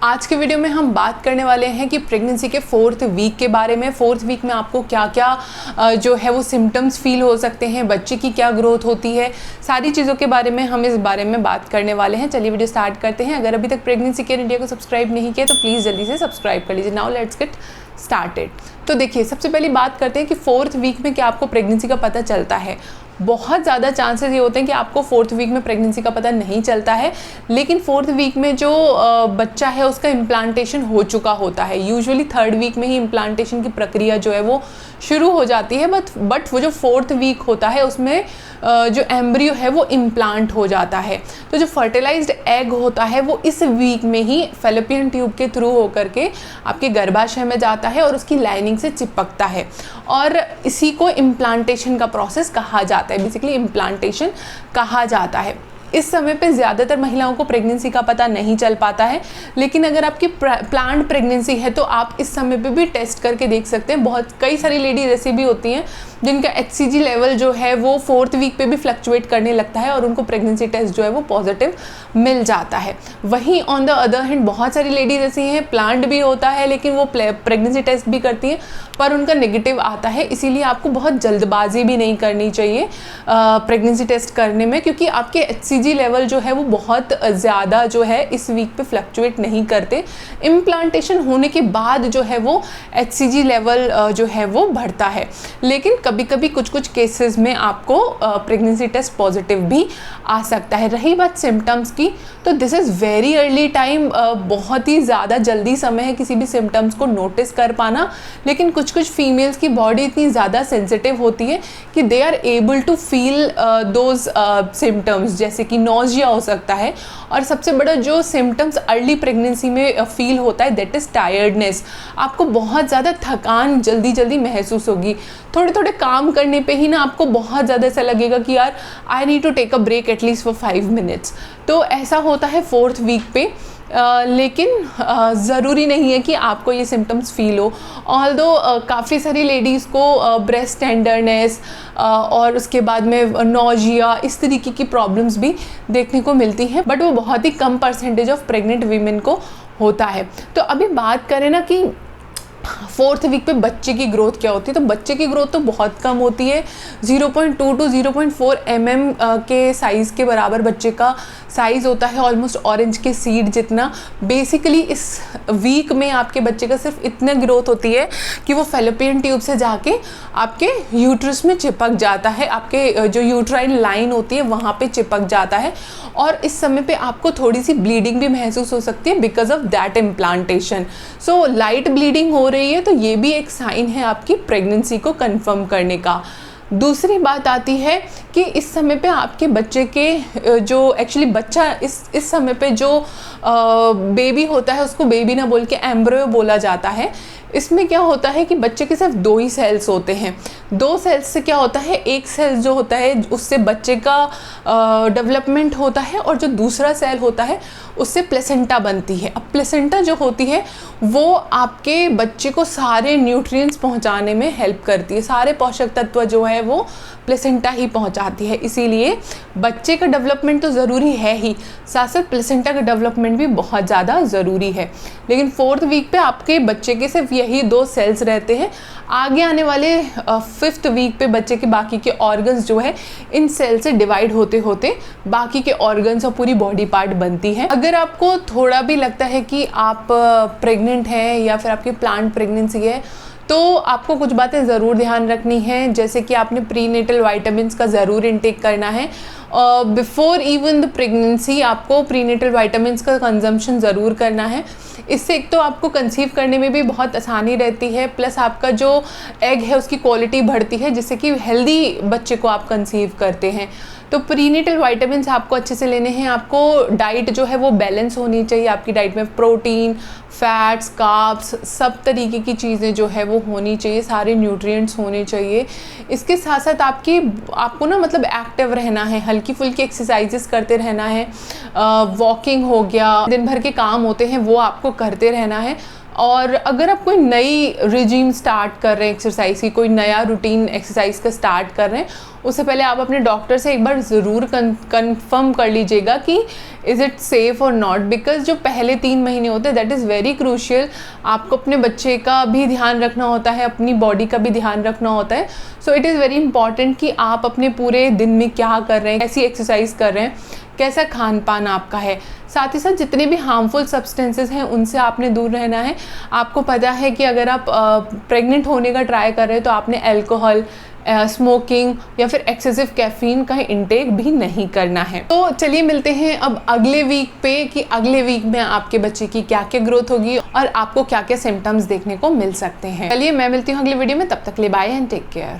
आज के वीडियो में हम बात करने वाले हैं कि प्रेगनेंसी के 4th वीक के बारे में। 4th वीक में आपको क्या क्या जो है वो सिम्टम्स फील हो सकते हैं, बच्चे की क्या ग्रोथ होती है, सारी चीज़ों के बारे में हम इस बारे में बात करने वाले हैं। चलिए वीडियो स्टार्ट करते हैं। अगर अभी तक प्रेगनेंसी केयर इंडिया को सब्सक्राइब नहीं किया तो प्लीज़ जल्दी से सब्सक्राइब कर लीजिए। Now let's get started. तो देखिए, सबसे पहली बात करते हैं कि 4th वीक में क्या आपको प्रेगनेंसी का पता चलता है। बहुत ज़्यादा चांसेस ये होते हैं कि आपको 4th वीक में प्रेगनेंसी का पता नहीं चलता है, लेकिन 4th वीक में जो बच्चा है उसका इम्प्लांटेशन हो चुका होता है। यूजुअली 3rd वीक में ही इम्प्लांटेशन की प्रक्रिया जो है वो शुरू हो जाती है, बट वो जो 4th वीक होता है उसमें जो एम्ब्रियो है वो इम्प्लांट हो जाता है। तो जो फर्टिलाइज्ड एग होता है वो इस वीक में ही फैलोपियन ट्यूब के थ्रू होकर के आपके गर्भाशय में जाता है और उसकी लाइनिंग से चिपकता है, और इसी को इम्प्लांटेशन का प्रोसेस कहा जाता है। बेसिकली इम्प्लांटेशन कहा जाता है। इस समय पे ज़्यादातर महिलाओं को प्रेगनेंसी का पता नहीं चल पाता है, लेकिन अगर आपकी प्लान्ड प्रेगनेंसी है तो आप इस समय पे भी टेस्ट करके देख सकते हैं। कई सारी लेडीज ऐसी भी होती हैं जिनका HCG लेवल जो है वो 4th वीक पे भी फ्लक्चुएट करने लगता है और उनको प्रेगनेंसी टेस्ट जो है वो पॉजिटिव मिल जाता है। वहीं ऑन द अदर हैंड बहुत सारी लेडीज ऐसी हैं, प्लान्ड भी होता है लेकिन वो प्रेगनेंसी टेस्ट भी करती हैं पर उनका नेगेटिव आता है। इसीलिए आपको बहुत जल्दबाजी भी नहीं करनी चाहिए प्रेगनेंसी टेस्ट करने में, क्योंकि आपके HCG लेवल जो है वो बहुत ज़्यादा जो है इस वीक पे फ्लक्चुएट नहीं करते। इम्प्लांटेशन होने के बाद जो है वो HCG लेवल जो है वो बढ़ता है, लेकिन कभी कभी कुछ केसेस में आपको प्रेगनेंसी टेस्ट पॉजिटिव भी आ सकता है। रही बात सिम्टम्स की, तो this is very early time. बहुत ही ज़्यादा जल्दी समय है किसी भी सिम्टम्स को नोटिस कर पाना, लेकिन कुछ फीमेल्स की बॉडी इतनी ज़्यादा सेंसिटिव होती है कि they are able to feel those symptoms, जैसे कि नोजिया हो सकता है, और सबसे बड़ा जो सिम्टम्स अर्ली प्रेगनेंसी में फील होता है दैट इज़ टायर्डनेस। आपको बहुत ज़्यादा थकान जल्दी महसूस होगी। थोड़े काम करने पे ही ना आपको बहुत ज़्यादा ऐसा लगेगा कि यार I need to take a break at least for 5 minutes. तो ऐसा होता है 4th वीक पे। लेकिन ज़रूरी नहीं है कि आपको ये सिम्टम्स फील हो। ऑल्दो काफ़ी सारी लेडीज़ को ब्रेस्ट टेंडरनेस और उसके बाद में नोजिया, इस तरीके की प्रॉब्लम्स भी देखने को मिलती हैं, बट वो बहुत ही कम परसेंटेज ऑफ प्रेग्नेंट वीमेन को होता है। तो अभी बात करें ना कि 4th वीक पे बच्चे की ग्रोथ क्या होती है, तो बच्चे की ग्रोथ तो बहुत कम होती है। 0.2 to 0.4 mm के साइज़ के बराबर बच्चे का साइज़ होता है, ऑलमोस्ट ऑरेंज के सीड जितना। बेसिकली इस वीक में आपके बच्चे का सिर्फ इतना ग्रोथ होती है कि वो फैलोपियन ट्यूब से जाके आपके यूट्रस में चिपक जाता है, आपके जो यूट्राइन लाइन होती है वहाँ पे चिपक जाता है, और इस समय पे आपको थोड़ी सी ब्लीडिंग भी महसूस हो सकती है because of that implantation. So light bleeding हो रही है तो ये भी एक साइन है आपकी प्रेगनेंसी को कंफर्म करने का। दूसरी बात आती है कि इस समय पे आपके बच्चे के जो एक्चुअली बच्चा इस समय पे जो बेबी होता है उसको बेबी ना बोल के एम्ब्रियो बोला जाता है। इसमें क्या होता है कि बच्चे के सिर्फ 2 ही सेल्स होते हैं। 2 सेल्स से क्या होता है, एक सेल जो होता है उससे बच्चे का डेवलपमेंट होता है, और जो दूसरा सेल होता है उससे प्लेसेंटा बनती है। अब प्लेसेंटा जो होती है वो आपके बच्चे को सारे न्यूट्रिएंट्स पहुंचाने में हेल्प करती है, सारे पोषक तत्व जो है वो प्लेसेंटा ही पहुंचाती है। इसीलिए बच्चे का डेवलपमेंट तो ज़रूरी है ही, साथ साथ प्लेसेंटा का डेवलपमेंट भी बहुत ज़्यादा ज़रूरी है। लेकिन 4th वीक पे आपके बच्चे के सिर्फ यही 2 सेल्स रहते हैं। आगे आने वाले 5th वीक पे बच्चे के बाकी के ऑर्गन्स जो है इन सेल से डिवाइड होते होते बाकी के ऑर्गन्स और पूरी बॉडी पार्ट बनती है। अगर आपको थोड़ा भी लगता है कि आप प्रेग्नेंट हैं या फिर आपकी प्लान्ड प्रेगनेंसी है, तो आपको कुछ बातें ज़रूर ध्यान रखनी है, जैसे कि आपने प्रीनेटल वाइटामिन्स का ज़रूर इनटेक करना है। बिफोर इवन द प्रेगनेंसी आपको प्रीनेटल वाइटामिन्स का कंजम्पशन ज़रूर करना है। इससे एक तो आपको कंसीव करने में भी बहुत आसानी रहती है, प्लस आपका जो एग है उसकी क्वालिटी बढ़ती है, जिससे कि हेल्दी बच्चे को आप कंसीव करते हैं। तो प्रीनेटल वाइटामिन्स आपको अच्छे से लेने हैं। आपको डाइट जो है वो बैलेंस होनी चाहिए। आपकी डाइट में प्रोटीन, फैट्स, कार्ब्स, सब तरीके की चीज़ें जो है वो होनी चाहिए, सारे न्यूट्रिएंट्स होने चाहिए। इसके साथ साथ आपको ना मतलब एक्टिव रहना है, हल्की फुल्की एक्सरसाइजेस करते रहना है। वॉकिंग हो गया, दिन भर के काम होते हैं वो आपको करते रहना है। और अगर आप कोई नई रिजीम स्टार्ट कर रहे हैं एक्सरसाइज की, कोई नया रूटीन एक्सरसाइज का स्टार्ट कर रहे हैं, उससे पहले आप अपने डॉक्टर से एक बार ज़रूर कंफर्म कर लीजिएगा कि इज़ इट सेफ़ और नॉट, बिकॉज जो पहले 3 महीने होते हैं दैट इज़ वेरी क्रूशियल। आपको अपने बच्चे का भी ध्यान रखना होता है, अपनी बॉडी का भी ध्यान रखना होता है। So it is very important कि आप अपने पूरे दिन में क्या कर रहे हैं, कैसी एक्सरसाइज कर रहे हैं, कैसा खान पान आपका है। साथ ही साथ जितने भी हार्मफुल सब्सटेंसेस हैं उनसे आपने दूर रहना है। आपको पता है कि अगर आप प्रेग्नेंट होने का ट्राई कर रहे हैं तो आपने अल्कोहल, स्मोकिंग या फिर एक्सेसिव कैफीन का इंटेक भी नहीं करना है। तो चलिए मिलते हैं अब अगले वीक पे कि अगले वीक में आपके बच्चे की क्या क्या ग्रोथ होगी और आपको क्या क्या सिम्टम्स देखने को मिल सकते हैं। चलिए मैं मिलती हूँ अगले वीडियो में, तब तक ले बाय एंड टेक केयर।